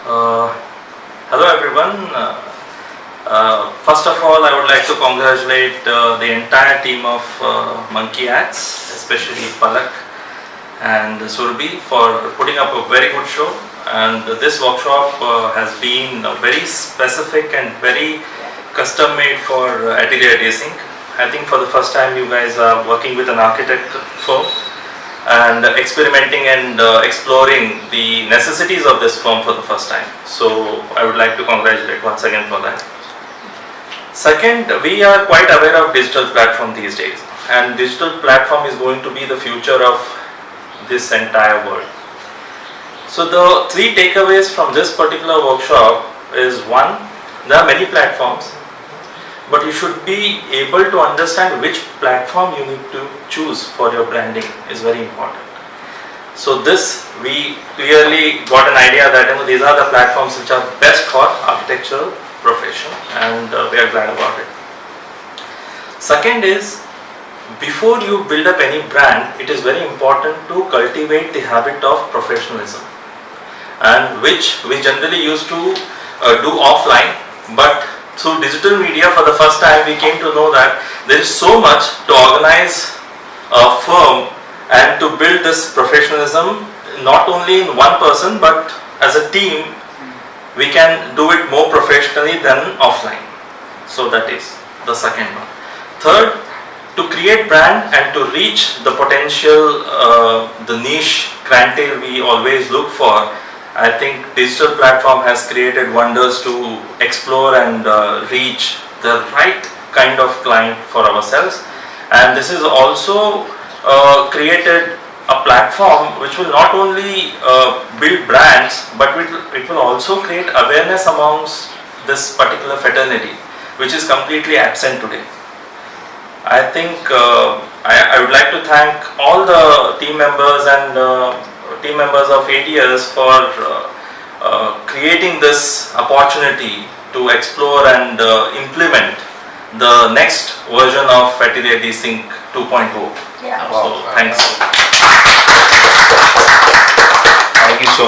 Uh, Hello everyone. First of all, I would like to congratulate the entire team of Monkey Acts, especially Palak and Surbi, for putting up a very good show. And this workshop has been very specific and very custom made for Atelier Racing. I think for the first time you guys are working with an architect firm and experimenting and exploring the necessities of this firm for the first time. So I would like to congratulate once again for that. Second, we are quite aware of digital platform these days, and digital platform is going to be the future of this entire world. So the three takeaways from this particular workshop is: one, there are many platforms, but you should be able to understand which platform you need to choose for your branding is very important. So this, we clearly got an idea that these are the platforms which are best for architectural profession, and we are glad about it. Second is, before you build up any brand, it is very important to cultivate the habit of professionalism, and which we generally used to do offline, but through digital media for the first time we came to know that there is so much to organize a firm and to build this professionalism not only in one person but as a team. We can do it more professionally than offline. So that is the second one. Third, to create brand and to reach the potential, the niche clientele we always look for, I think digital platform has created wonders to explore and reach the right kind of client for ourselves. And this is also created a platform which will not only build brands, but it will also create awareness amongst this particular fraternity, which is completely absent today. I think I would like to thank all the team members and team members of ATS for creating this opportunity to explore and implement the next version of Atelier Desync 2.0. Yeah. So thanks. Thank you so